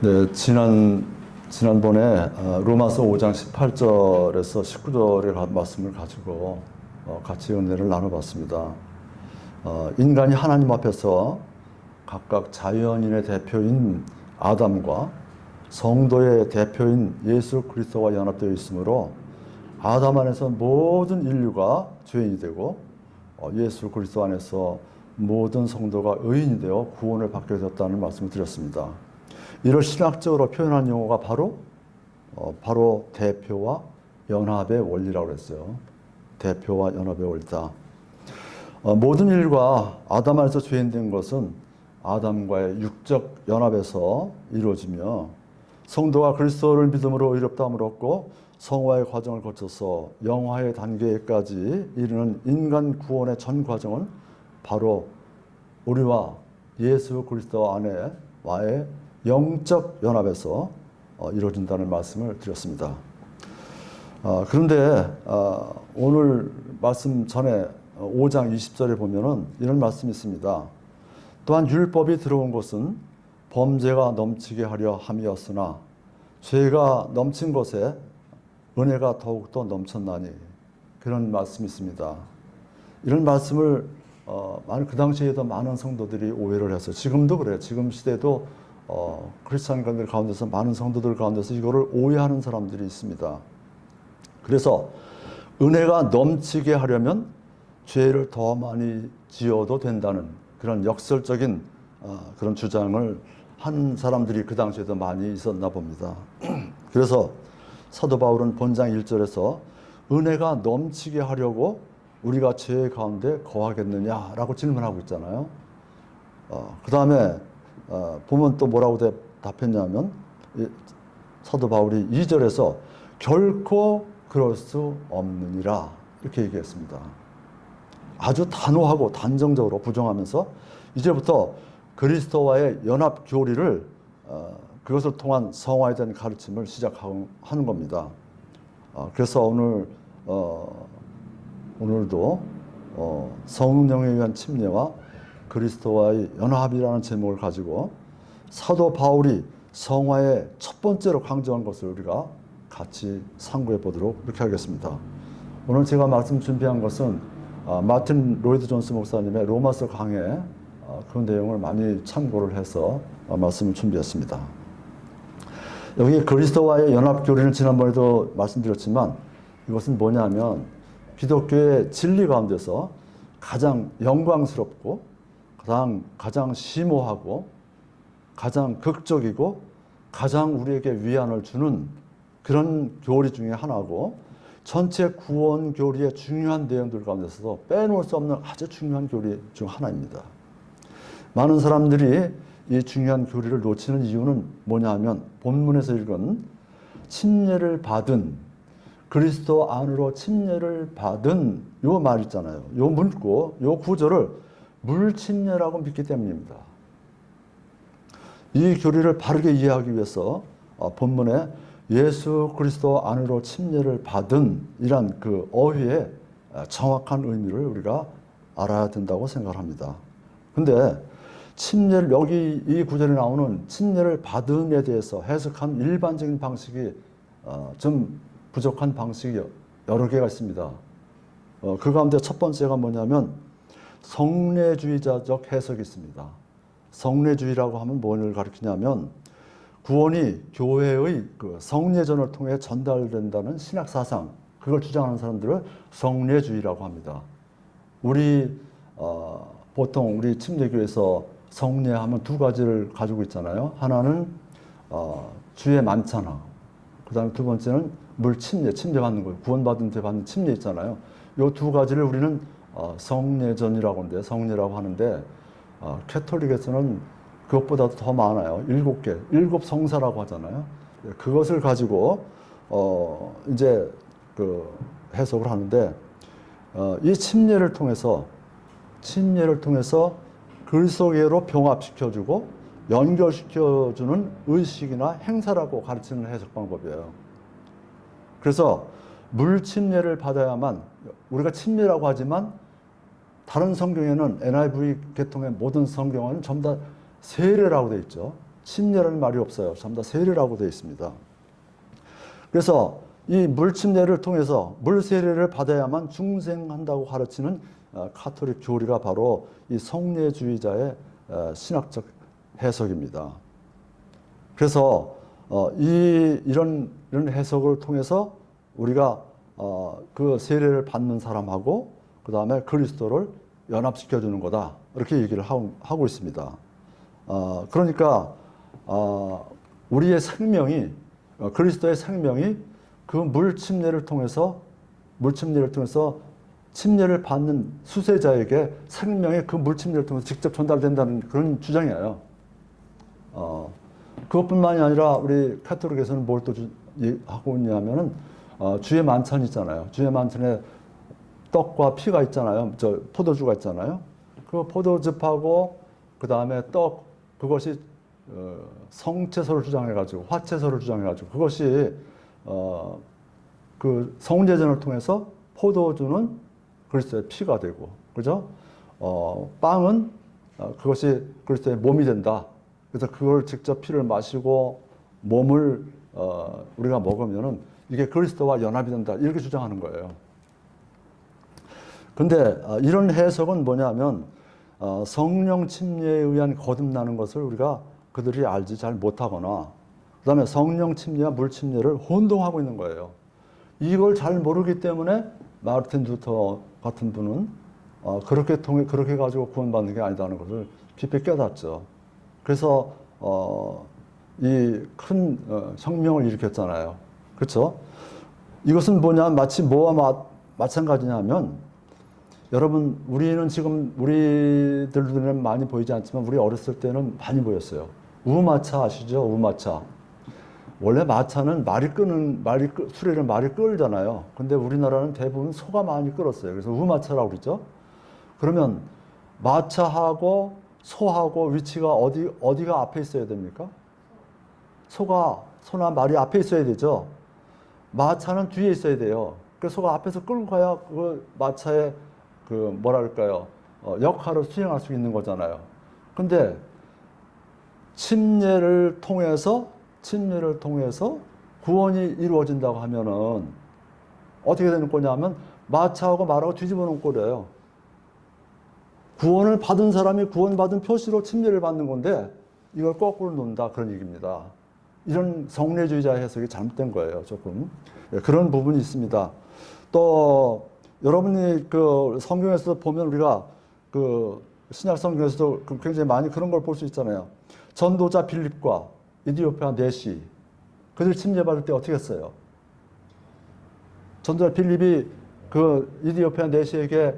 네, 지난번에 로마서 5장 18절에서 19절의 말씀을 가지고 같이 은혜를 나눠봤습니다. 인간이 하나님 앞에서 각각 자연인의 대표인 아담과 성도의 대표인 예수 그리스도와 연합되어 있으므로 아담 안에서 모든 인류가 죄인이 되고 예수 그리스도 안에서 모든 성도가 의인이 되어 구원을 받게 되었다는 말씀을 드렸습니다. 이를 신학적으로 표현한 용어가 바로 대표와 연합의 원리라고 했어요. 대표와 연합의 원리다. 모든 인류가 아담 안에서 죄인된 것은 아담과의 육적 연합에서 이루어지며 성도가 그리스도를 믿음으로 의롭다함을 얻고 성화의 과정을 거쳐서 영화의 단계까지 이르는 인간 구원의 전 과정은 바로 우리와 예수 그리스도 안에와의 영적 연합에서 이루어진다는 말씀을 드렸습니다. 그런데 오늘 말씀 전에 5장 20절에 보면은 이런 말씀이 있습니다. 또한 율법이 들어온 것은 범죄가 넘치게 하려 함이었으나 죄가 넘친 것에 은혜가 더욱더 넘쳤나니, 그런 말씀이 있습니다. 이런 말씀을 그 당시에도 많은 성도들이 오해를 했어요. 지금도 그래요. 지금 시대도 크리스찬들 가운데서, 많은 성도들 가운데서 이거를 오해하는 사람들이 있습니다. 그래서 은혜가 넘치게 하려면 죄를 더 많이 지어도 된다는 그런 역설적인 그런 주장을 한 사람들이 그 당시에도 많이 있었나 봅니다. 그래서 사도 바울은 본장 1절에서 은혜가 넘치게 하려고 우리가 죄 가운데 거하겠느냐라고 질문하고 있잖아요. 그 다음에 보면 또 뭐라고 답했냐면, 사도 바울이 2절에서 결코 그럴 수 없느니라 이렇게 얘기했습니다. 아주 단호하고 단정적으로 부정하면서 이제부터 그리스도와의 연합 교리를 그것을 통한 성화에 대한 가르침을 시작하는 겁니다. 그래서 오늘도 성령에 의한 침례와 그리스도와의 연합이라는 제목을 가지고 사도 바울이 성화의 첫 번째로 강조한 것을 우리가 같이 상고해 보도록 이렇게 하겠습니다. 오늘 제가 말씀 준비한 것은 마틴 로이드 존스 목사님의 로마서 강해 그 내용을 많이 참고를 해서 말씀을 준비했습니다. 여기 그리스도와의 연합 교리를 지난번에도 말씀드렸지만, 이것은 뭐냐면 기독교의 진리 가운데서 가장 영광스럽고 가장 심오하고 가장 극적이고 가장 우리에게 위안을 주는 그런 교리 중에 하나고, 전체 구원 교리의 중요한 내용들 가운데서도 빼놓을 수 없는 아주 중요한 교리 중 하나입니다. 많은 사람들이 이 중요한 교리를 놓치는 이유는 뭐냐 하면, 본문에서 읽은 침례를 받은, 그리스도 안으로 침례를 받은 요 말 있잖아요. 요 문구, 요 구절을 물침례라고 믿기 때문입니다. 이 교리를 바르게 이해하기 위해서 본문에 예수 그리스도 안으로 침례를 받은 이란 그 어휘의 정확한 의미를 우리가 알아야 된다고 생각합니다. 근데 침례를, 여기 이 구절에 나오는 침례를 받음에 대해서 해석한 일반적인 방식이 좀 부족한 방식이 여러 개가 있습니다. 그 가운데 첫 번째가 뭐냐면 성례주의자적 해석이 있습니다. 성례주의라고 하면 뭘 가리키냐면, 구원이 교회의 그 성례전을 통해 전달된다는 신학 사상, 그걸 주장하는 사람들을 성례주의라고 합니다. 보통 우리 침례교에서 성례하면 두 가지를 가지고 있잖아요. 하나는 주의 만찬하, 그 다음에 두 번째는 물침례, 침례받는 거예요. 구원받은 데 받는 침례 있잖아요. 이 두 가지를 우리는 성례전이라고 하는데, 성례라고 하는데, 캐톨릭에서는 그것보다도 더 많아요. 7개, 7성사라고 하잖아요. 그것을 가지고 이제 그 해석을 하는데, 이 침례를 통해서 그리스도계로 병합시켜주고 연결시켜주는 의식이나 행사라고 가르치는 해석 방법이에요. 그래서 물침례를 받아야만, 우리가 침례라고 하지만 다른 성경에는 NIV 계통의 모든 성경은 전부 다 세례라고 되어 있죠. 침례라는 말이 없어요. 전부 다 세례라고 되어 있습니다. 그래서 이 물침례를 통해서 물세례를 받아야만 중생한다고 가르치는 카톨릭 교리가 바로 이 성례주의자의 신학적 해석입니다. 그래서 이런 해석을 통해서 우리가 그 세례를 받는 사람하고 그 다음에 그리스도를 연합시켜주는 거다, 이렇게 얘기를 하고 있습니다. 그러니까 우리의 생명이, 그리스도의 생명이 그 물침례를 통해서 침례를 받는 수세자에게 생명의 그 물침례를 통해서 직접 전달된다는 그런 주장이에요. 그것뿐만이 아니라 우리 카톨릭에서는 뭘 또 하고 있냐면은 주의 만찬 있잖아요. 주의 만찬에 떡과 피가 있잖아요. 포도주가 있잖아요. 그 포도즙하고 그 다음에 떡, 그것이 성채소를 주장해가지고, 화채소를 주장해가지고, 그것이 그 성제전을 통해서 포도주는 그리스도의 피가 되고, 그죠? 빵은 그것이 그리스도의 몸이 된다. 그래서 그걸 직접 피를 마시고 몸을 우리가 먹으면은 이게 그리스도와 연합이 된다, 이렇게 주장하는 거예요. 근데 이런 해석은 뭐냐면 성령 침례에 의한 거듭나는 것을 우리가 그들이 알지 잘 못하거나, 그 다음에 성령 침례와 물 침례를 혼동하고 있는 거예요. 이걸 잘 모르기 때문에 마르틴 루터 같은 분은 그렇게 가지고 구원받는 게 아니다는 것을 깊이 깨닫죠. 그래서 이 큰 혁명을 일으켰잖아요. 그렇죠? 이것은 뭐냐, 마치 뭐와 마찬가지냐면, 여러분, 우리는 지금 우리들 눈에는 많이 보이지 않지만 우리 어렸을 때는 많이 보였어요. 우마차 아시죠? 우마차. 원래 마차는 수레를 말이 끌잖아요. 근데 우리나라는 대부분 소가 많이 끌었어요. 그래서 우마차라고 그러죠. 그러면 마차하고 소하고 위치가 어디가 앞에 있어야 됩니까? 소나 말이 앞에 있어야 되죠. 마차는 뒤에 있어야 돼요. 그래서 소가 앞에서 끌고 가야 그 마차의 역할을 수행할 수 있는 거잖아요. 근데 침례를 통해서 구원이 이루어진다고 하면은 어떻게 되는 거냐면 마차하고 말하고 뒤집어 놓은 꼴이에요. 구원을 받은 사람이 구원받은 표시로 침례를 받는 건데 이걸 거꾸로 놓는다, 그런 얘기입니다. 이런 성례주의자 해석이 잘못된 거예요, 조금. 그런 부분이 있습니다. 또 여러분이 그 성경에서 보면 우리가 그 신약 성경에서도 굉장히 많이 그런 걸 볼 수 있잖아요. 전도자 빌립과 이디오피아 내시, 그들 침례받을 때 어떻게 했어요? 전도자 빌립이 그 이디오피아 내시에게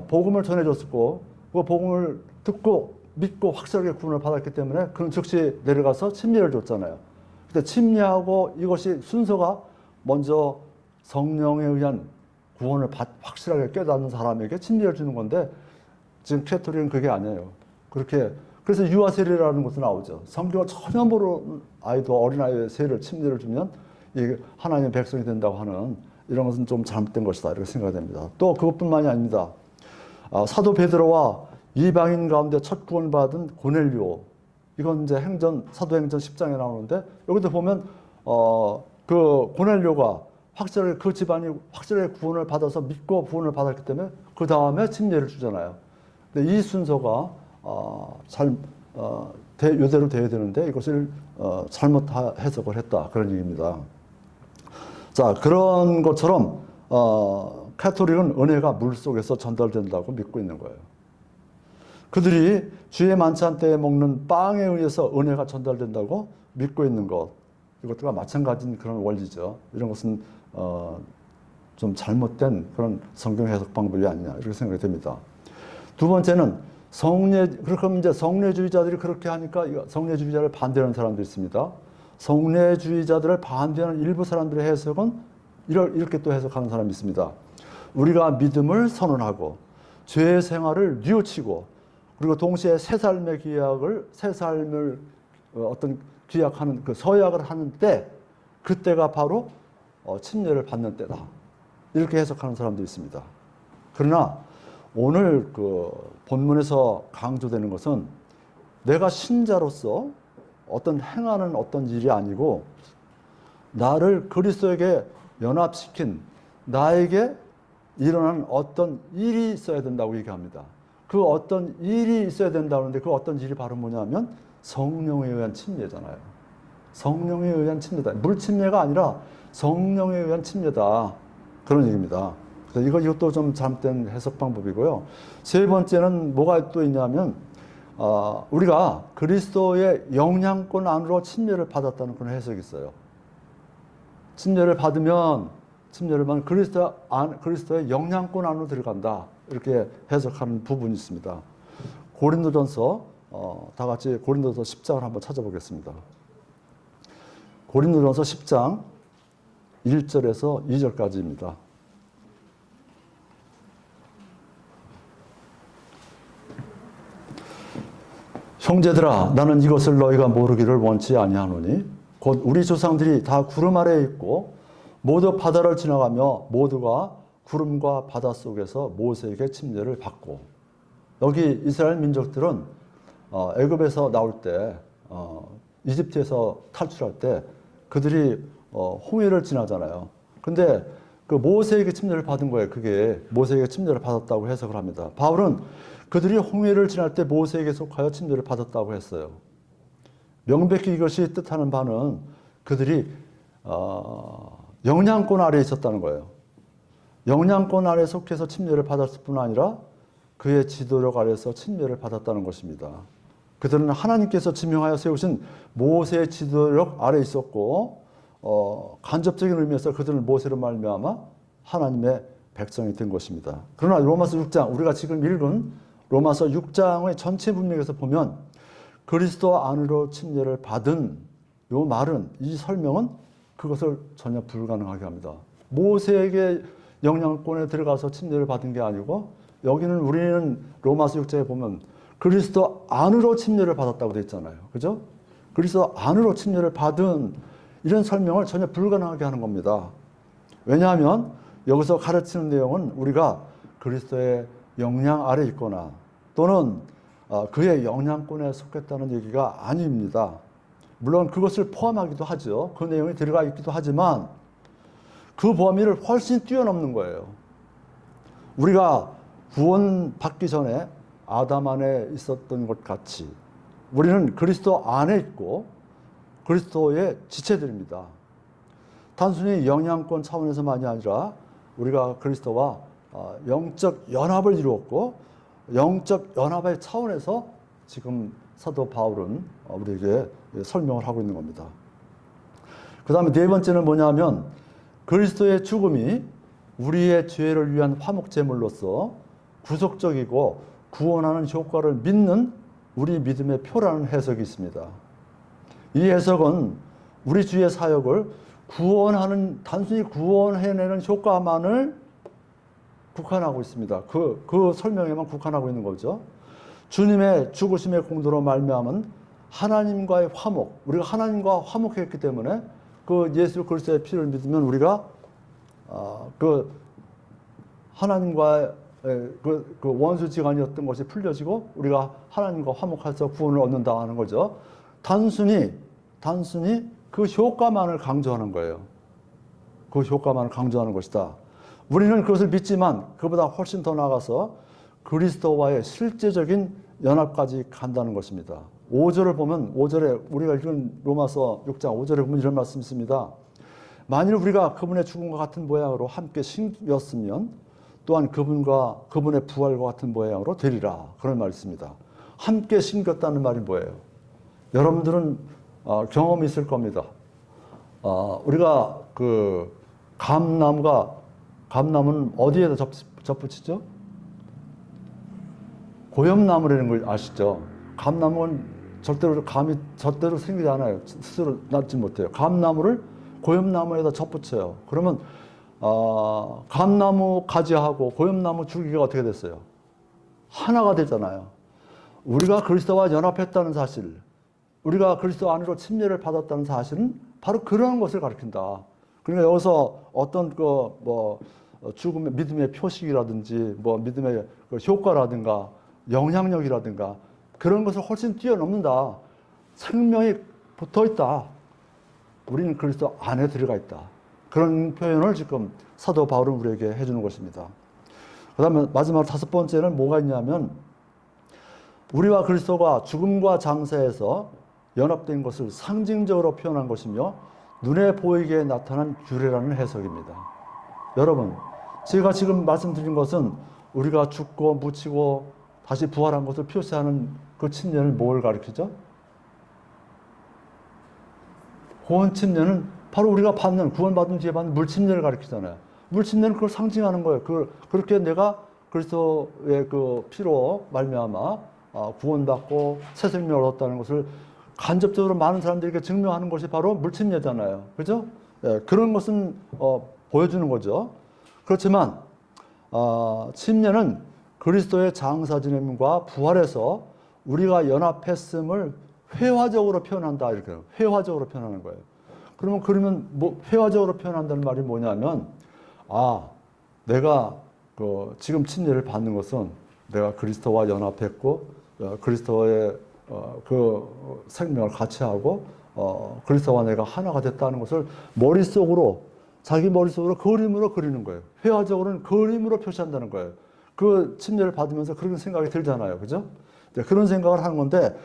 복음을 전해줬고, 그 복음을 듣고 믿고 확실하게 구원을 받았기 때문에 그는 즉시 내려가서 침례를 줬잖아요. 근데 침례하고 이것이 순서가 먼저 성령에 의한 구원을 확실하게 깨닫는 사람에게 침례를 주는 건데, 지금 캐톨릭은 그게 아니에요. 그래서 유아 세례라는 것도 나오죠. 성경을 전혀 모르는 아이도, 어린아이의 침례를 주면 이게 하나님의 백성이 된다고 하는, 이런 것은 좀 잘못된 것이다, 이렇게 생각됩니다. 또 그것뿐만이 아닙니다. 사도 베드로와 이방인 가운데 첫 구원을 받은 고넬료, 이건 이제 사도행전 10장에 나오는데, 여기도 보면 그 고넬료가 그 집안이 확실하게 구원을 받아서 믿고 구원을 받았기 때문에 그 다음에 침례를 주잖아요. 근데 이 순서가 요대로 돼야 되는데 이것을 잘못 해석을 했다, 그런 얘기입니다. 자, 그런 것처럼 카톨릭은 은혜가 물 속에서 전달된다고 믿고 있는 거예요. 그들이 주의 만찬 때 먹는 빵에 의해서 은혜가 전달된다고 믿고 있는 것, 이것과 마찬가지인 그런 원리죠. 이런 것은 좀 잘못된 그런 성경 해석 방법이 아니냐, 이렇게 생각이 됩니다. 두 번째는 그렇게 이제 성례주의자들이 그렇게 하니까 성례주의자를 반대하는 사람도 있습니다. 성례주의자들을 반대하는 일부 사람들의 해석은 이렇게 또 해석하는 사람이 있습니다. 우리가 믿음을 선언하고 죄의 생활을 뉘우치고, 그리고 동시에 새 삶을 기약하는 그 서약을 하는 때, 그때가 바로 침례를 받는 때다, 이렇게 해석하는 사람도 있습니다. 그러나 오늘 그 본문에서 강조되는 것은 내가 신자로서 어떤 행하는 어떤 일이 아니고 나를 그리스도에게 연합시킨 나에게 일어나는 어떤 일이 있어야 된다고 얘기합니다. 그 어떤 일이 있어야 된다는데 그 어떤 일이 바로 뭐냐면 성령에 의한 침례잖아요. 성령에 의한 침례다. 물침례가 아니라 성령에 의한 침례다. 그런 얘기입니다. 그래서 이것도 좀 잘못된 해석 방법이고요. 세 번째는 뭐가 또 있냐면 우리가 그리스도의 영향권 안으로 침례를 받았다는 그런 해석이 있어요. 침례를 받으면 그리스도의 영향권 안으로 들어간다. 이렇게 해석하는 부분이 있습니다. 고린도전서 다 같이 고린도전서 10장을 한번 찾아보겠습니다. 고린도전서 10장 1절에서 2절까지입니다. 형제들아 나는 이것을 너희가 모르기를 원치 아니하노니 곧 우리 조상들이 다 구름 아래에 있고 모두 바다를 지나가며 모두가 구름과 바다 속에서 모세에게 침례를 받고 여기 이스라엘 민족들은 애굽에서 나올 때 이집트에서 탈출할 때 그들이 홍해를 지나잖아요. 근데 그 모세에게 침례를 받은 거예요. 그게 모세에게 침례를 받았다고 해석을 합니다. 바울은 그들이 홍해를 지날 때 모세에게 속하여 침례를 받았다고 했어요. 명백히 이것이 뜻하는 바는 그들이 영향권 아래에 있었다는 거예요. 영향권 아래에 속해서 침례를 받았을 뿐 아니라 그의 지도력 아래에서 침례를 받았다는 것입니다. 그들은 하나님께서 지명하여 세우신 모세의 지도력 아래에 있었고 간접적인 의미에서 그들은 모세로 말미암아 하나님의 백성이 된 것입니다. 그러나 로마서 6장 우리가 지금 읽은 로마서 6장의 전체 문맥에서 보면 그리스도 안으로 침례를 받은 이 말은 이 설명은 그것을 전혀 불가능하게 합니다. 모세에게 영향권에 들어가서 침례를 받은 게 아니고 여기는 우리는 로마서 6장에 보면 그리스도 안으로 침례를 받았다고 되어 있잖아요. 그죠? 그리스도 안으로 침례를 받은 이런 설명을 전혀 불가능하게 하는 겁니다. 왜냐하면 여기서 가르치는 내용은 우리가 그리스도의 영향 아래 있거나 또는 그의 영향권에 속했다는 얘기가 아닙니다. 물론 그것을 포함하기도 하죠. 그 내용이 들어가 있기도 하지만 그 범위를 훨씬 뛰어넘는 거예요. 우리가 구원받기 전에 아담 안에 있었던 것 같이 우리는 그리스도 안에 있고 그리스도의 지체들입니다. 단순히 영향권 차원에서만이 아니라 우리가 그리스도와 영적 연합을 이루었고 영적 연합의 차원에서 지금 사도 바울은 우리에게 설명을 하고 있는 겁니다. 그 다음에 네 번째는 뭐냐면 그리스도의 죽음이 우리의 죄를 위한 화목제물로서 구속적이고 구원하는 효과를 믿는 우리 믿음의 표라는 해석이 있습니다. 이 해석은 우리 주의 사역을 단순히 구원해내는 효과만을 국한하고 있습니다. 그 설명에만 국한하고 있는 거죠. 주님의 죽으심의 공로로 말미암은 하나님과의 화목, 우리가 하나님과 화목했기 때문에 그 예수 그리스도의 피를 믿으면 우리가 그 하나님과의 그 원수지간이었던 것이 풀려지고 우리가 하나님과 화목해서 구원을 얻는다 하는 거죠. 단순히 그 효과만을 강조하는 거예요. 그 효과만을 강조하는 것이다. 우리는 그것을 믿지만 그보다 훨씬 더 나아가서 그리스도와의 실제적인 연합까지 간다는 것입니다. 5절을 보면 5절에 우리가 읽은 로마서 6장 5절에 보면 이런 말씀이 있습니다. 만일 우리가 그분의 죽음과 같은 모양으로 함께 신겼으면 또한 그분의 부활과 같은 모양으로 되리라. 그런 말이 있습니다. 함께 신겼다는 말이 뭐예요? 여러분들은 경험이 있을 겁니다. 우리가 그 감나무는 어디에다 접붙이죠? 고엽나무라는 걸 아시죠? 감나무는 감이 절대로 생기지 않아요. 스스로 낫지 못해요. 감나무를 고엽나무에다 접붙여요. 그러면 감나무 가지하고 고엽나무 줄기가 어떻게 됐어요? 하나가 되잖아요. 우리가 그리스도와 연합했다는 사실, 우리가 그리스도 안으로 침례를 받았다는 사실은 바로 그런 것을 가리킨다. 그러니까 여기서 어떤 죽음의 믿음의 표식이라든지 믿음의 효과라든가 영향력이라든가 그런 것을 훨씬 뛰어넘는다. 생명이 붙어 있다. 우리는 그리스도 안에 들어가 있다. 그런 표현을 지금 사도 바울은 우리에게 해주는 것입니다. 그 다음에 마지막 다섯 번째는 뭐가 있냐면 우리와 그리스도가 죽음과 장사에서 연합된 것을 상징적으로 표현한 것이며 눈에 보이게 나타난 규례라는 해석입니다. 여러분, 제가 지금 말씀드린 것은 우리가 죽고 묻히고 다시 부활한 것을 표시하는 그 침례는 뭘 가르치죠? 구원 침례는 바로 우리가 받는, 구원받은 뒤에 받는 물침례를 가르치잖아요. 물침례는 그걸 상징하는 거예요. 그렇게 내가 그리스도의 그 피로 말미암아 구원받고 새 생명을 얻었다는 것을 간접적으로 많은 사람들에게 증명하는 것이 바로 물침례잖아요. 그죠? 예, 그런 것은 보여주는 거죠. 그렇지만 침례는 그리스도의 장사 지냄과 부활해서 우리가 연합했음을 회화적으로 표현한다. 이렇게 회화적으로 표현하는 거예요. 그러면 뭐 회화적으로 표현한다는 말이 뭐냐면 내가 지금 침례를 받는 것은 내가 그리스도와 연합했고 그리스도의 그 생명을 같이 하고 그리스도와 내가 하나가 됐다는 것을 자기 머릿속으로 그림으로 그리는 거예요. 회화적으로는 그림으로 표시한다는 거예요. 그 침례를 받으면서 그런 생각이 들잖아요. 그죠? 그런 생각을 하는 건데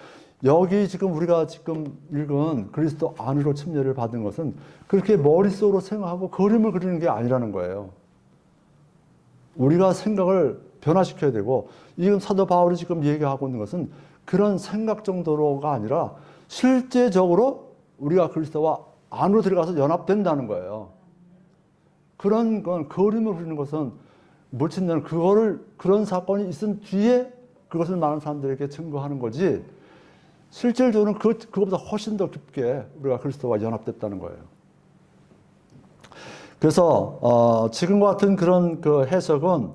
여기 지금 우리가 지금 읽은 그리스도 안으로 침례를 받은 것은 그렇게 머릿속으로 생각하고 그림을 그리는 게 아니라는 거예요. 우리가 생각을 변화시켜야 되고 지금 사도 바울이 지금 얘기하고 있는 것은 그런 생각 정도로가 아니라 실제적으로 우리가 그리스도와 안으로 들어가서 연합된다는 거예요. 그런 건 그림을 그리는 것은 물침례는 그런 사건이 있은 뒤에 그것을 많은 사람들에게 증거하는 거지 실질적으로는 그것보다 훨씬 더 깊게 우리가 그리스도와 연합됐다는 거예요. 그래서 지금과 같은 그런 그 해석은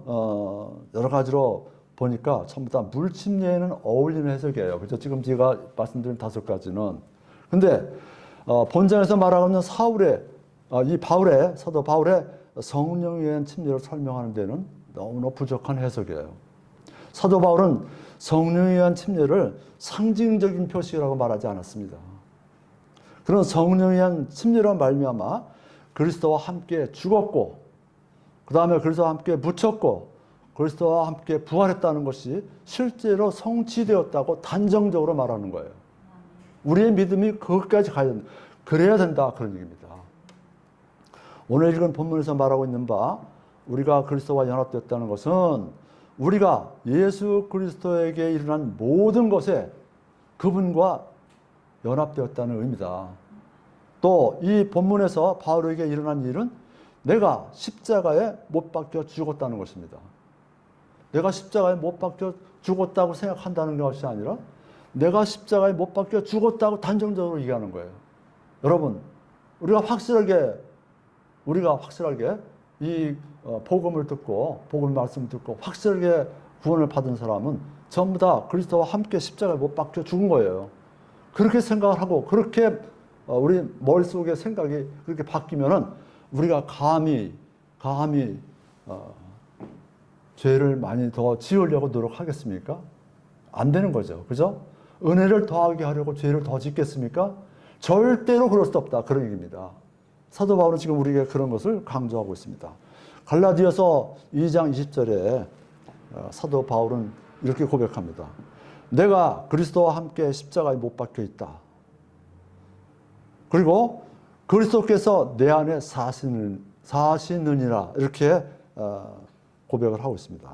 여러 가지로 보니까 전부 다 물침례에는 어울리는 해석이에요. 그죠? 지금 제가 말씀드린 다섯 가지는. 근데 본장에서 말하고 있는 사도 바울의 성령에 의한 침례를 설명하는 데는 너무나 부족한 해석이에요. 사도 바울은 성령에 의한 침례를 상징적인 표시라고 말하지 않았습니다. 그런 성령에 의한 침례로 말미암아 그리스도와 함께 죽었고 그 다음에 그리스도와 함께 묻혔고 그리스도와 함께 부활했다는 것이 실제로 성취되었다고 단정적으로 말하는 거예요. 우리의 믿음이 거기까지 가야 된다. 그래야 된다. 그런 얘기입니다. 오늘 읽은 본문에서 말하고 있는 바 우리가 그리스도와 연합되었다는 것은 우리가 예수 그리스도에게 일어난 모든 것에 그분과 연합되었다는 의미다. 또 이 본문에서 바울에게 일어난 일은 내가 십자가에 못 박혀 죽었다는 것입니다. 내가 십자가에 못 박혀 죽었다고 생각한다는 것이 아니라 내가 십자가에 못 박혀 죽었다고 단정적으로 얘기하는 거예요. 여러분, 우리가 확실하게 이 복음을 듣고 복음 말씀을 듣고 확실하게 구원을 받은 사람은 전부 다 그리스도와 함께 십자가에 못 박혀 죽은 거예요. 그렇게 생각을 하고 그렇게 우리 머릿속의 생각이 그렇게 바뀌면은 우리가 감히 죄를 많이 더 지으려고 노력하겠습니까? 안 되는 거죠. 그죠? 은혜를 더하게 하려고 죄를 더 짓겠습니까? 절대로 그럴 수 없다. 그런 얘기입니다. 사도 바울은 지금 우리에게 그런 것을 강조하고 있습니다. 갈라디아서 2장 20절에 사도 바울은 이렇게 고백합니다. 내가 그리스도와 함께 십자가에 못 박혀 있다. 그리고 그리스도께서 내 안에 사시느니라 이렇게 고백을 하고 있습니다.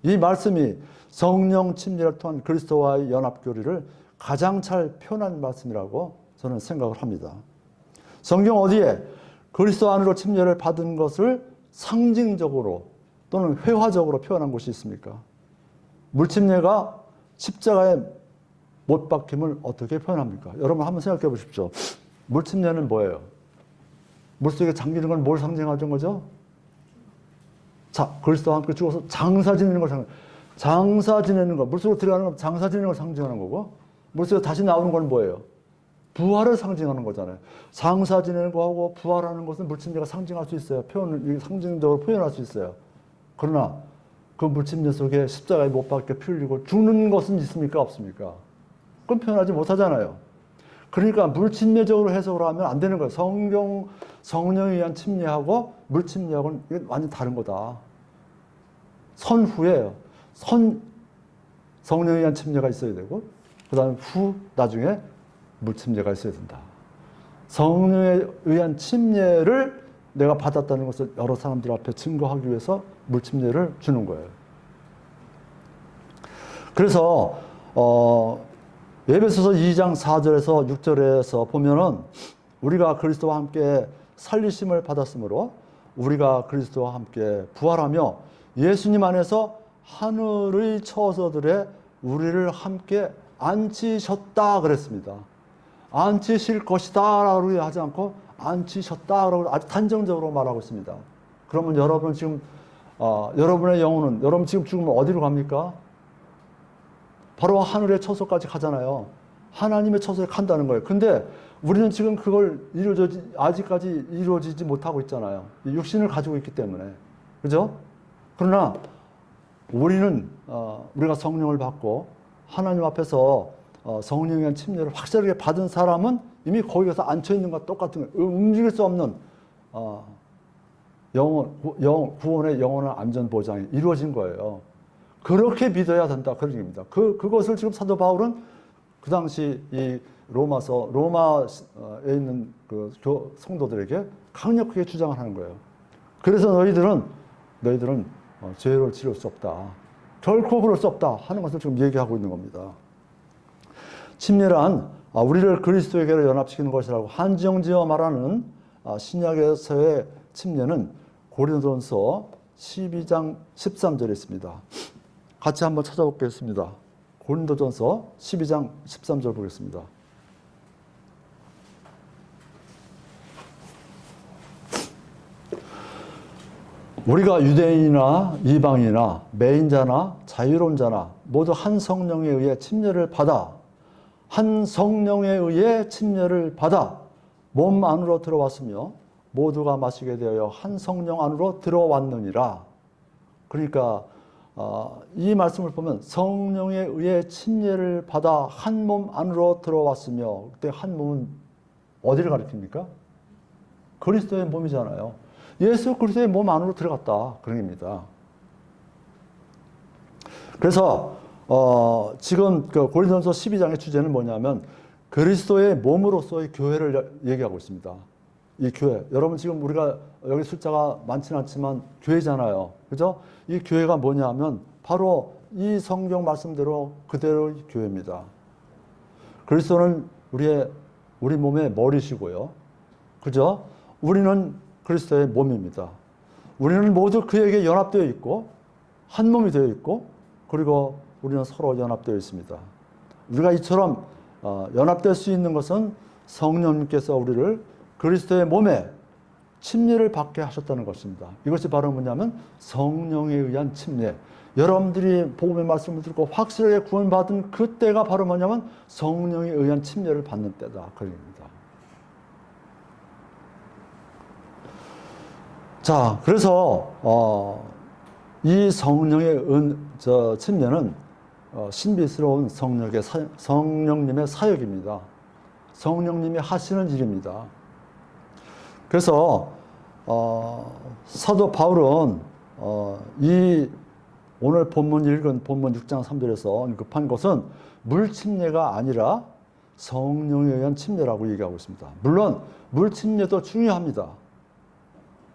이 말씀이 성령 침례를 통한 그리스도와의 연합교리를 가장 잘 표현한 말씀이라고 저는 생각을 합니다. 성경 어디에 그리스도 안으로 침례를 받은 것을 상징적으로 또는 회화적으로 표현한 곳이 있습니까? 물침례가 십자가에 못 박힘을 어떻게 표현합니까? 여러분 한번 생각해 보십시오. 물침례는 뭐예요? 물속에 잠기는 건 뭘 상징하는 거죠? 자, 그리스도와 함께 죽어서 장사 지내는 걸 장사 지내는 거, 물속으로 들어가는 건 장사 지내는 걸 상징하는 거고 물속에 다시 나오는 건 뭐예요? 부활을 상징하는 거잖아요. 장사 지내는 거하고 부활하는 것은 물침례가 상징할 수 있어요. 상징적으로 표현할 수 있어요. 그러나 그 물침례 속에 십자가에 못 박혀 피 흘리고 죽는 것은 있습니까? 없습니까? 그건 표현하지 못하잖아요. 그러니까 물침례적으로 해석을 하면 안 되는 거예요. 성령에 의한 침례하고 물침례하고는 이게 완전 다른 거다. 선후에요. 성령에 의한 침례가 있어야 되고, 그 다음에 나중에 물침례가 있어야 된다. 성령에 의한 침례를 내가 받았다는 것을 여러 사람들 앞에 증거하기 위해서 물침례를 주는 거예요. 그래서 에베소서 2장 4절에서 6절에서 보면은 우리가 그리스도와 함께 살리심을 받았으므로 우리가 그리스도와 함께 부활하며 예수님 안에서 하늘의 처소들에 우리를 함께 앉히셨다 그랬습니다. 앉히실 것이다라고 하지 않고 앉히셨다라고 아주 단정적으로 말하고 있습니다. 그러면 여러분 지금 여러분의 영혼은 여러분 지금 죽으면 어디로 갑니까? 바로 하늘의 처소까지 가잖아요. 하나님의 처소에 간다는 거예요. 근데 우리는 지금 그걸 아직까지 이루어지지 못하고 있잖아요. 육신을 가지고 있기 때문에. 그죠? 그러나 우리는 우리가 성령을 받고 하나님 앞에서 성령에 대한 침례를 확실하게 받은 사람은 이미 거기 가서 앉혀있는 것과 똑같은 거예요. 움직일 수 없는 구원의 영원한 안전보장이 이루어진 거예요. 그렇게 믿어야 된다. 그런 얘기입니다. 그것을 지금 사도 바울은 그 당시 이 로마에 있는 그 성도들에게 강력하게 주장을 하는 거예요. 그래서 너희들은 죄를 지을 수 없다. 결코 그럴 수 없다 하는 것을 지금 얘기하고 있는 겁니다. 침례란 우리를 그리스도에게로 연합시키는 것이라고 한정지어 말하는 신약에서의 침례는 고린도전서 12장 13절에 있습니다. 같이 한번 찾아보겠습니다. 고린도전서 12장 13절 보겠습니다. 우리가 유대인이나 이방인이나 매인자나 자유로운자나 모두 한 성령에 의해 침례를 받아 몸 안으로 들어왔으며 모두가 마시게 되어 한 성령 안으로 들어왔느니라. 그러니까 이 말씀을 보면 성령에 의해 침례를 받아 한 몸 안으로 들어왔으며, 그때 한 몸은 어디를 가리킵니까? 그리스도의 몸이잖아요. 예수 그리스도의 몸 안으로 들어갔다 그런 겁니다. 그래서 지금 그 고린도전서 12장의 주제는 뭐냐면 그리스도의 몸으로서의 교회를 얘기하고 있습니다. 이 교회, 여러분 지금 우리가 여기 숫자가 많지는 않지만 교회잖아요. 그죠? 이 교회가 뭐냐면 바로 이 성경 말씀대로 그대로의 교회입니다. 그리스도는 우리 몸의 머리시고요. 그죠? 우리는 그리스도의 몸입니다. 우리는 모두 그에게 연합되어 있고 한 몸이 되어 있고, 그리고 우리는 서로 연합되어 있습니다. 우리가 이처럼 연합될 수 있는 것은 성령님께서 우리를 그리스도의 몸에 침례를 받게 하셨다는 것입니다. 이것이 바로 뭐냐면 성령에 의한 침례. 여러분들이 복음의 말씀을 듣고 확실하게 구원받은 그때가 바로 뭐냐면 성령에 의한 침례를 받는 때다. 그런 겁니다. 자, 그래서 이 성령의 침례는 신비스러운 성령님의 사역입니다. 성령님이 하시는 일입니다. 그래서 사도 바울은 오늘 읽은 본문 6장 3절에서 언급한 것은 물침례가 아니라 성령에 의한 침례라고 얘기하고 있습니다. 물론 물침례도 중요합니다.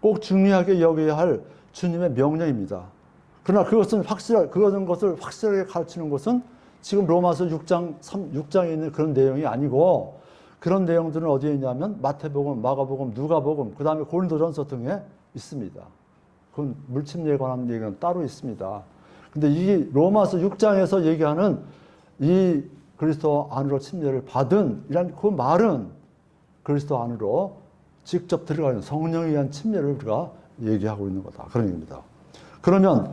꼭 중요하게 여겨야 할 주님의 명령입니다. 그러나 그것을 확실하게 가르치는 것은 지금 로마서 6장에 있는 그런 내용이 아니고, 그런 내용들은 어디에 있냐면 마태복음, 마가복음, 누가복음, 그 다음에 고린도전서 등에 있습니다. 그건 물침례에 관한 얘기는 따로 있습니다. 근데 이 로마서 6장에서 얘기하는 이 그리스도 안으로 침례를 받은 이란 그 말은 그리스도 안으로 직접 들어가는 성령에 의한 침례를 우리가 얘기하고 있는 거다. 그런 얘기입니다. 그러면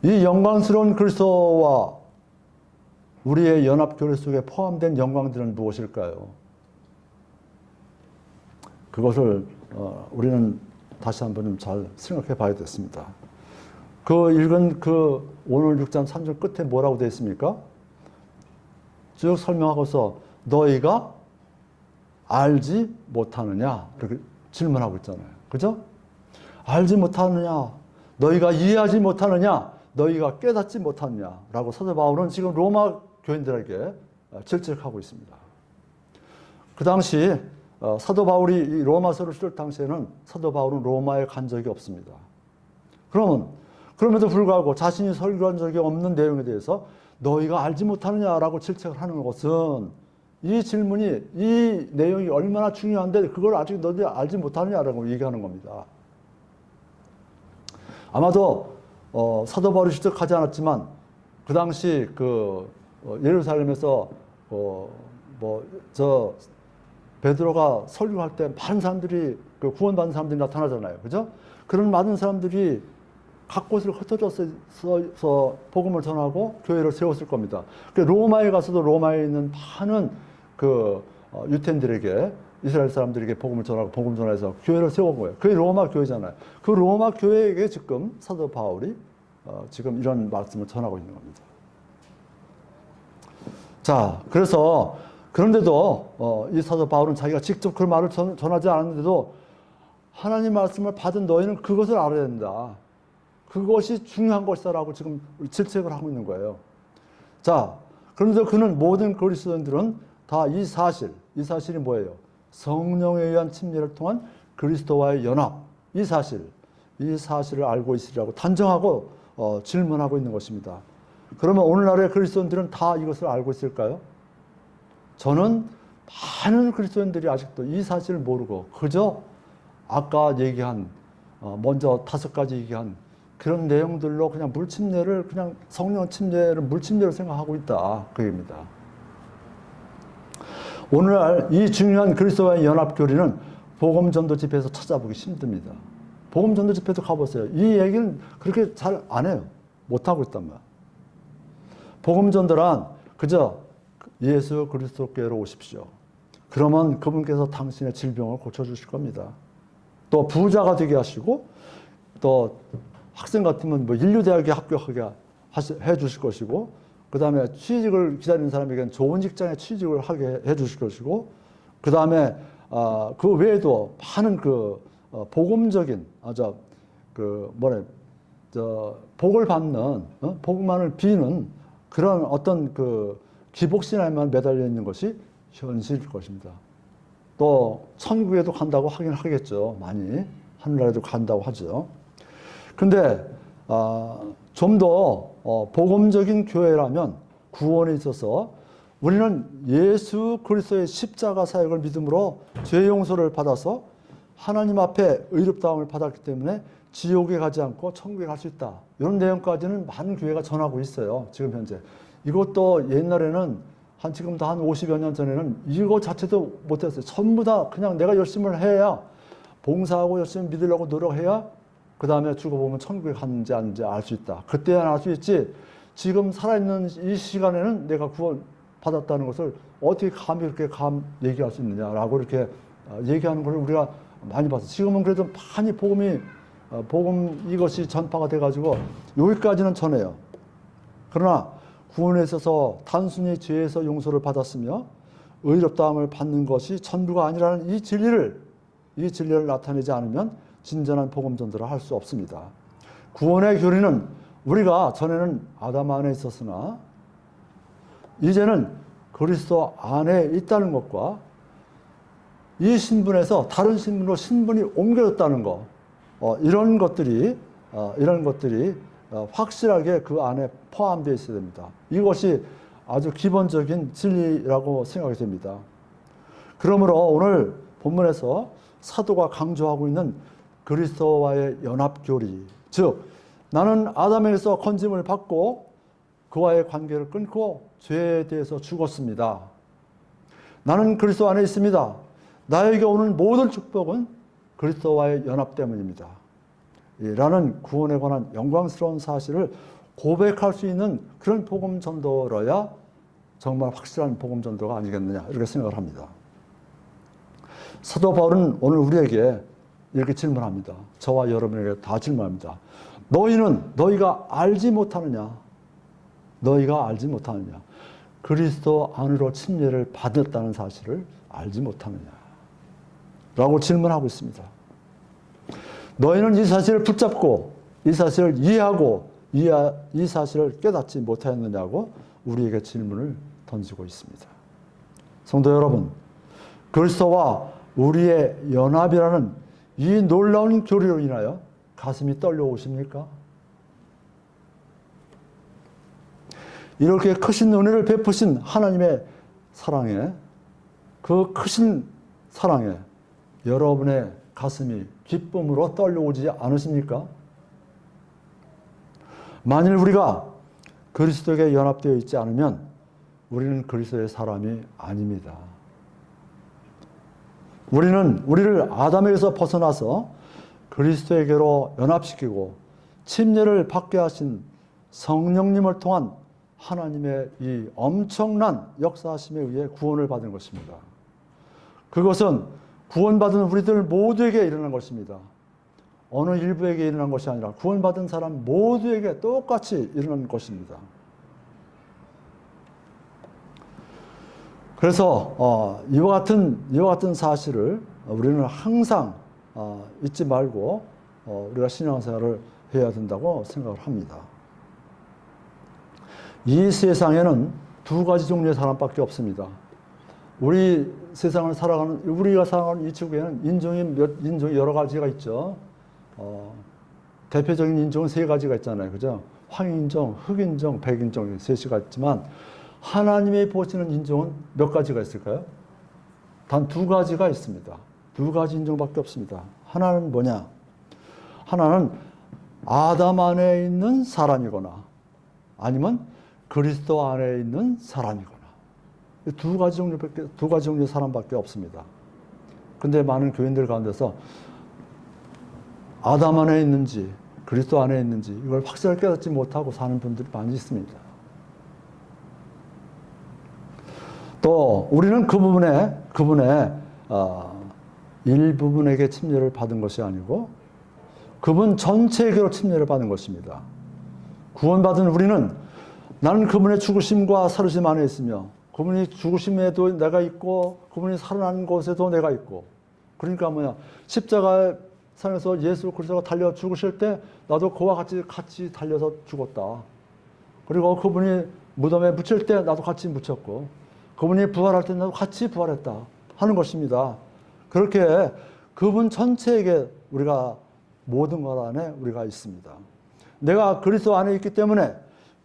이 영광스러운 그리스도와 우리의 연합교회 속에 포함된 영광들은 무엇일까요? 그것을 우리는 다시 한번 잘 생각해 봐야 됐습니다. 읽은 오늘 6장 3절 끝에 뭐라고 되어 있습니까? 쭉 설명하고서 너희가 알지 못하느냐? 이렇게 질문하고 있잖아요. 그죠? 알지 못하느냐? 너희가 이해하지 못하느냐? 너희가 깨닫지 못하느냐? 라고 사도 바울은 지금 로마 교인들에게 질책하고 있습니다. 그 당시 사도 바울이 이 로마서를 쓸 당시에는 사도 바울은 로마에 간 적이 없습니다. 그럼에도 불구하고 자신이 설교한 적이 없는 내용에 대해서 너희가 알지 못하느냐라고 질책을 하는 것은 이 질문이, 이 내용이 얼마나 중요한데 그걸 아직 너희들이 알지 못하느냐라고 얘기하는 겁니다. 아마도 사도 바울이 직접 하지 않았지만 그 당시 예루살렘에서 베드로가 설교할 때 많은 사람들이 구원받은 사람들이 나타나잖아요. 그죠? 그런 많은 사람들이 각 곳을 흩어져서 복음을 전하고 교회를 세웠을 겁니다. 로마에 가서도 로마에 있는 많은 유태인들에게, 이스라엘 사람들에게 복음을 전하고 복음 전해서 교회를 세운 거예요. 그게 로마 교회잖아요. 그 로마 교회에게 지금 사도 바울이 지금 이런 말씀을 전하고 있는 겁니다. 자, 그런데도 이 사도 바울은 자기가 직접 그 말을 전하지 않았는데도 하나님 말씀을 받은 너희는 그것을 알아야 된다. 그것이 중요한 것이다라고 지금 질책을 하고 있는 거예요. 자, 그런데 그는 모든 그리스도인들은 다 이 사실이 뭐예요? 성령에 의한 침례를 통한 그리스도와의 연합, 이 사실을 알고 있으리라고 단정하고 질문하고 있는 것입니다. 그러면 오늘날의 그리스도인들은 다 이것을 알고 있을까요? 저는 많은 그리스도인들이 아직도 이 사실을 모르고 그저 아까 얘기한 먼저 5가지 얘기한 그런 내용들로 그냥 그냥 성령 침례를 물침례로 생각하고 있다. 그 얘기입니다. 오늘날 이 중요한 그리스도와의 연합 교리는 복음 전도 집회에서 찾아보기 힘듭니다. 복음 전도 집회도 가보세요. 이 얘기는 그렇게 잘 안 해요. 못하고 있단 말이야. 복음 전도란 그저 예수 그리스도께로 오십시오. 그러면 그분께서 당신의 질병을 고쳐주실 겁니다. 또 부자가 되게 하시고 또 학생 같으면 인류대학에 합격하게 해주실 것이고 그 다음에 취직을 기다리는 사람에게는 좋은 직장에 취직을 하게 해주실 것이고 그 다음에 그 외에도 많은 복음적인 복을 받는 복만을 비는 그런 어떤 기복신앙에만 매달려 있는 것이 현실일 것입니다. 또 천국에도 간다고 하긴 하겠죠. 많이 하늘나라에도 간다고 하죠. 근데 좀 더 복음적인 교회라면 구원에 있어서 우리는 예수 그리스도의 십자가 사역을 믿음으로 죄 용서를 받아서 하나님 앞에 의롭다움을 받았기 때문에 지옥에 가지 않고 천국에 갈 수 있다. 이런 내용까지는 많은 교회가 전하고 있어요. 지금 현재. 이것도 옛날에는 지금도 한 50여 년 전에는 이거 자체도 못했어요. 전부 다 그냥 내가 열심히 해야 봉사하고 열심히 믿으려고 노력해야 그 다음에 죽어보면 천국에 갔는지 아닌지 알 수 있다. 그때야 알 수 있지. 지금 살아있는 이 시간에는 내가 구원 받았다는 것을 어떻게 감히 그렇게 얘기할 수 있느냐라고 이렇게 얘기하는 걸 우리가 많이 봤어요. 지금은 그래도 많이 복음 이것이 전파가 돼가지고 여기까지는 전해요. 그러나 구원에 있어서 단순히 죄에서 용서를 받았으며 의롭다함을 받는 것이 전부가 아니라는 이 진리를 나타내지 않으면 진전한 복음 전도를 할 수 없습니다. 구원의 교리는 우리가 전에는 아담 안에 있었으나 이제는 그리스도 안에 있다는 것과 이 신분에서 다른 신분으로 신분이 옮겨졌다는 것, 이런 것들이 확실하게 그 안에 포함되어 있어야 됩니다. 이것이 아주 기본적인 진리라고 생각이 됩니다. 그러므로 오늘 본문에서 사도가 강조하고 있는 그리스도와의 연합교리, 즉 나는 아담에게서 건짐을 받고 그와의 관계를 끊고 죄에 대해서 죽었습니다. 나는 그리스도 안에 있습니다. 나에게 오는 모든 축복은 그리스도와의 연합 때문입니다. 라는 구원에 관한 영광스러운 사실을 고백할 수 있는 그런 복음 전도로야 정말 확실한 복음 전도가 아니겠느냐 이렇게 생각을 합니다. 사도 바울은 오늘 우리에게 이렇게 질문합니다. 저와 여러분에게 다 질문합니다. 너희가 알지 못하느냐? 너희가 알지 못하느냐? 그리스도 안으로 침례를 받았다는 사실을 알지 못하느냐? 라고 질문하고 있습니다. 너희는 이 사실을 붙잡고 이 사실을 이해하고 이 사실을 깨닫지 못하였느냐고 우리에게 질문을 던지고 있습니다. 성도 여러분, 그리스도와 우리의 연합이라는 이 놀라운 교리로 인하여 가슴이 떨려오십니까? 이렇게 크신 은혜를 베푸신 하나님의 사랑에, 그 크신 사랑에 여러분의 가슴이 기쁨으로 떨려오지 않으십니까? 만일 우리가 그리스도에게 연합되어 있지 않으면 우리는 그리스도의 사람이 아닙니다. 우리는 우리를 아담에게서 벗어나서 그리스도에게로 연합시키고 침례를 받게 하신 성령님을 통한 하나님의 이 엄청난 역사하심에 의해 구원을 받은 것입니다. 그것은 구원받은 우리들 모두에게 일어난 것입니다. 어느 일부에게 일어난 것이 아니라 구원받은 사람 모두에게 똑같이 일어난 것입니다. 그래서 이와 같은 사실을 우리는 항상 잊지 말고 우리가 신앙생활을 해야 된다고 생각을 합니다. 이 세상에는 두 가지 종류의 사람밖에 없습니다. 우리가 살아가는 이 지구에는 인종이 여러 가지가 있죠. 대표적인 인종은 세 가지가 있잖아요. 그죠? 황인종, 흑인종, 백인종 셋이가 있지만 하나님이 보시는 인종은 몇 가지가 있을까요? 단 두 가지가 있습니다. 두 가지 인종밖에 없습니다. 하나는 뭐냐? 하나는 아담 안에 있는 사람이거나 아니면 그리스도 안에 있는 사람이거나 두 가지 종류의 사람밖에 없습니다. 근데 많은 교인들 가운데서 아담 안에 있는지 그리스도 안에 있는지 이걸 확실하게 깨닫지 못하고 사는 분들이 많이 있습니다. 또 우리는 그분의 일부분에게 침례를 받은 것이 아니고 그분 전체에게로 침례를 받은 것입니다. 구원받은 우리는 나는 그분의 죽으심과 살으심 안에 있으며 그분이 죽으심에도 내가 있고 그분이 살아난 곳에도 내가 있고 그러니까 뭐냐 십자가의 상에서 예수 그리스도가 달려 죽으실 때 나도 그와 같이 달려서 죽었다. 그리고 그분이 무덤에 묻힐 때 나도 같이 묻혔고 그분이 부활할 때 나도 같이 부활했다 하는 것입니다. 그렇게 그분 전체에게 우리가 모든 것 안에 우리가 있습니다. 내가 그리스도 안에 있기 때문에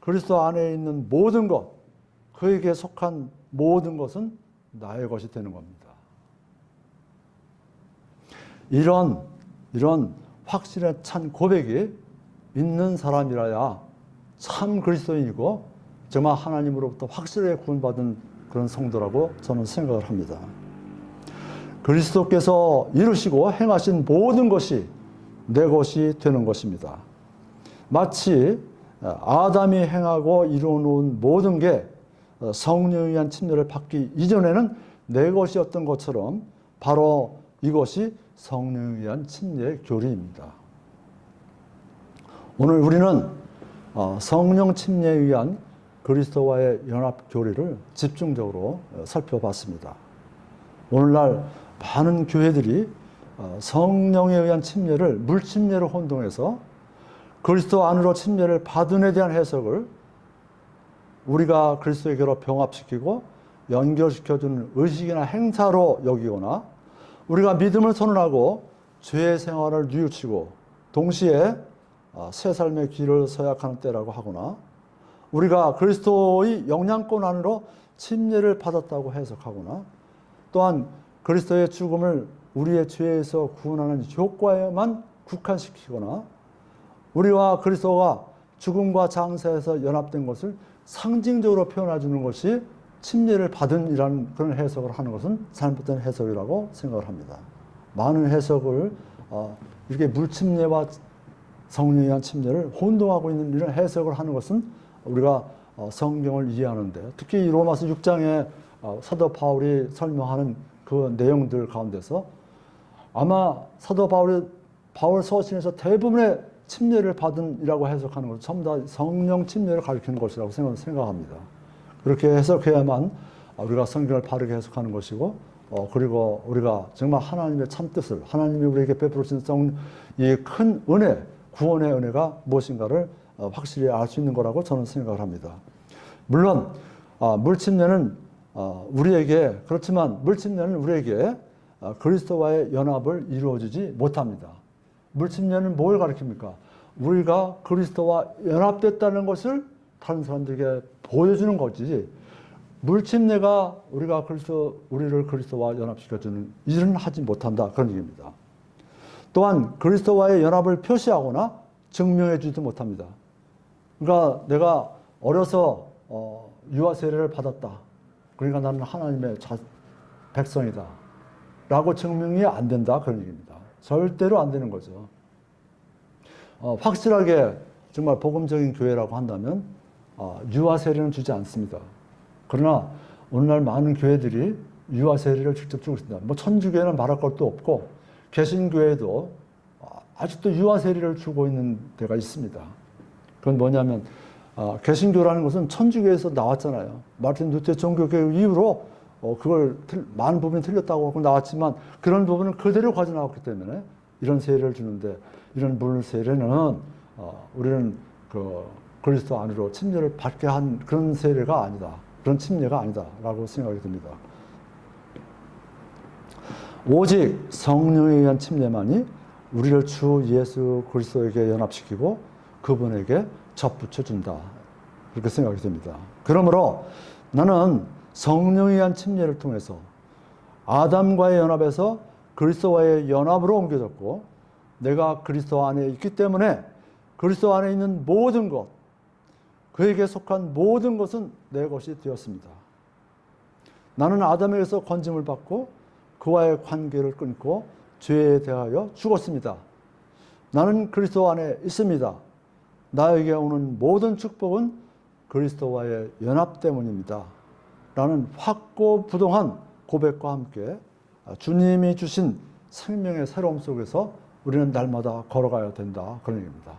그리스도 안에 있는 모든 것, 그에게 속한 모든 것은 나의 것이 되는 겁니다. 이런 확신에 찬 고백이 있는 사람이라야 참 그리스도인이고 정말 하나님으로부터 확실하게 구원받은 그런 성도라고 저는 생각을 합니다. 그리스도께서 이루시고 행하신 모든 것이 내 것이 되는 것입니다. 마치 아담이 행하고 이루어놓은 모든 게 성령에 의한 침례를 받기 이전에는 내 것이었던 것처럼 바로 이것이 성령에 의한 침례의 교리입니다. 오늘 우리는 성령 침례에 의한 그리스도와의 연합 교리를 집중적으로 살펴봤습니다. 오늘날 많은 교회들이 성령에 의한 침례를 물침례로 혼동해서 그리스도 안으로 침례를 받은 에 대한 해석을 우리가 그리스도에게로 병합시키고 연결시켜주는 의식이나 행사로 여기거나 우리가 믿음을 선언하고 죄의 생활을 뉘우치고 동시에 새 삶의 길을 서약하는 때라고 하거나 우리가 그리스도의 영향권 안으로 침례를 받았다고 해석하거나 또한 그리스도의 죽음을 우리의 죄에서 구원하는 효과에만 국한시키거나 우리와 그리스도가 죽음과 장사에서 연합된 것을 상징적으로 표현해 주는 것이 침례를 받은 이라는 그런 해석을 하는 것은 잘못된 해석이라고 생각을 합니다. 많은 해석을 이렇게 물침례와 성령에 의한 침례를 혼동하고 있는 이런 해석을 하는 것은 우리가 성경을 이해하는데 특히 로마서 6장에 사도 바울이 설명하는 그 내용들 가운데서 아마 사도 바울 서신에서 대부분의 침례를 받은이라고 해석하는 것은 전부 다 성령 침례를 가리키는 것이라고 생각합니다. 그렇게 해석해야만 우리가 성경을 바르게 해석하는 것이고, 그리고 우리가 정말 하나님의 참뜻을, 하나님이 우리에게 베풀어주신 이 큰 은혜, 구원의 은혜가 무엇인가를 확실히 알 수 있는 거라고 저는 생각을 합니다. 물론 물침례는 우리에게, 그렇지만 물침례는 우리에게 그리스도와의 연합을 이루어주지 못합니다. 물침례는 뭘 가리킵니까? 우리가 그리스도와 연합됐다는 것을 다른 사람들에게 보여주는 거지, 물침례가 우리를 그리스도와 연합시켜주는 일은 하지 못한다, 그런 얘기입니다. 또한 그리스도와의 연합을 표시하거나 증명해 주지도 못합니다. 그러니까 내가 어려서 유아 세례를 받았다, 그러니까 나는 하나님의 백성이다 라고 증명이 안 된다, 그런 얘기입니다. 절대로 안 되는 거죠. 확실하게 정말 복음적인 교회라고 한다면 유아 세례는 주지 않습니다. 그러나 오늘날 많은 교회들이 유아 세례를 직접 주고 있습니다. 뭐 천주교회는 말할 것도 없고 개신교회도 아직도 유아 세례를 주고 있는 데가 있습니다. 그건 뭐냐면 개신교라는 것은 천주교에서 나왔잖아요. 마르틴 루터 종교개혁 이후로 그걸 많은 부분이 틀렸다고 하고 나왔지만 그런 부분을 그대로 가져 나왔기 때문에 이런 세례를 주는데, 이런 물 세례는 우리는 그리스도 안으로 침례를 받게 한 그런 세례가 아니다, 그런 침례가 아니다라고 생각이 듭니다. 오직 성령에 의한 침례만이 우리를 주 예수 그리스도에게 연합시키고 그분에게 접붙여 준다, 그렇게 생각이 됩니다. 그러므로 나는 성령에 의한 침례를 통해서 아담과의 연합에서 그리스도와의 연합으로 옮겨졌고, 내가 그리스도 안에 있기 때문에 그리스도 안에 있는 모든 것, 그에게 속한 모든 것은 내 것이 되었습니다. 나는 아담에게서 건짐을 받고 그와의 관계를 끊고 죄에 대하여 죽었습니다. 나는 그리스도 안에 있습니다. 나에게 오는 모든 축복은 그리스도와의 연합 때문입니다. 라는 확고부동한 고백과 함께 주님이 주신 생명의 새로움 속에서 우리는 날마다 걸어가야 된다, 그런 얘기입니다.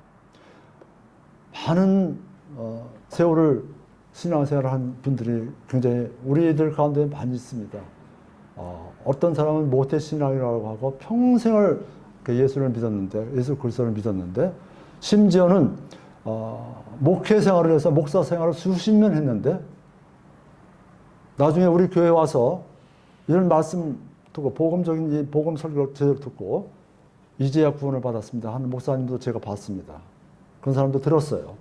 많은 세월을 신앙생활을 한 분들이 굉장히 우리들 가운데 많이 있습니다. 어떤 사람은 모태신앙이라고 하고 평생을 예수를 믿었는데, 예수 그리스도를 믿었는데, 심지어는 목회 생활을 해서 목사 생활을 수십 년 했는데 나중에 우리 교회에 와서 이런 말씀 듣고 복음적인 이 복음 설교를 제대로 듣고 이제야 구원을 받았습니다 하는 목사님도 제가 봤습니다. 그런 사람도 들었어요.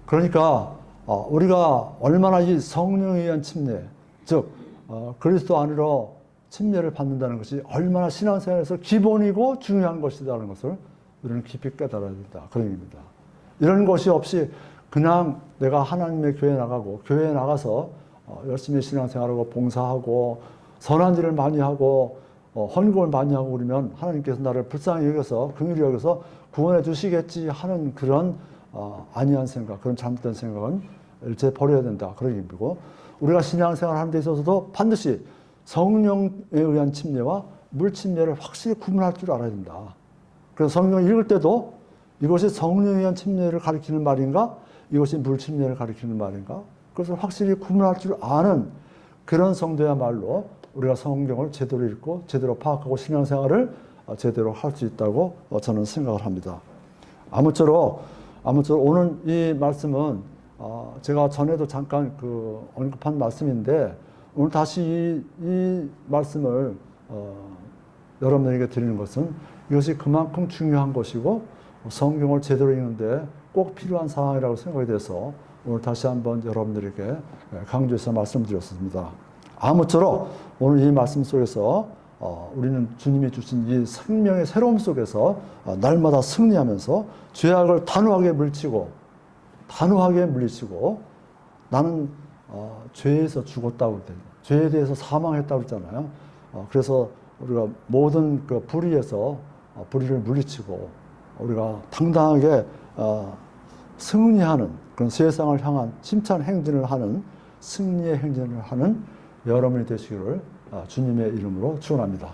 그러니까 우리가 얼마나 이 성령에 의한 침례, 즉 그리스도 안으로 침례를 받는다는 것이 얼마나 신앙생활에서 기본이고 중요한 것이라는 것을 우리는 깊이 깨달아야 된다, 그런 얘기입니다. 이런 것이 없이 그냥 내가 하나님의 교회에 나가고 교회에 나가서 열심히 신앙생활하고 봉사하고 선한 일을 많이 하고 헌금을 많이 하고 그러면 하나님께서 나를 불쌍히 여겨서 긍휼히 여겨서 구원해 주시겠지 하는 그런 아니한 생각, 그런 잘못된 생각은 일체 버려야 된다, 그런 의미고, 우리가 신앙생활 하는 데 있어서도 반드시 성령에 의한 침례와 물침례를 확실히 구분할 줄 알아야 된다. 그래서 성경을 읽을 때도 이것이 성령에 의한 침례를 가리키는 말인가, 이것이 물침례를 가리키는 말인가, 그것을 확실히 구분할 줄 아는 그런 성도야말로 우리가 성경을 제대로 읽고 제대로 파악하고 신앙생활을 제대로 할 수 있다고 저는 생각을 합니다. 아무쪼록 오늘 이 말씀은 제가 전에도 잠깐 언급한 말씀인데, 오늘 다시 이 말씀을 여러분에게 드리는 것은 이것이 그만큼 중요한 것이고 성경을 제대로 읽는데 꼭 필요한 상황이라고 생각이 돼서 오늘 다시 한번 여러분들에게 강조해서 말씀드렸습니다. 아무쪼록 오늘 이 말씀 속에서 우리는 주님이 주신 이 생명의 새로움 속에서 날마다 승리하면서 죄악을 단호하게 물리치고 나는 죄에서 죽었다고 그랬잖아요. 죄에 대해서 사망했다고 그랬잖아요. 그래서 우리가 모든 그 불의에서 불의를 물리치고 우리가 당당하게 승리하는 그런 세상을 향한 심찬 행진을 하는 승리의 행진을 하는 여러분이 되시기를 주님의 이름으로 축원합니다.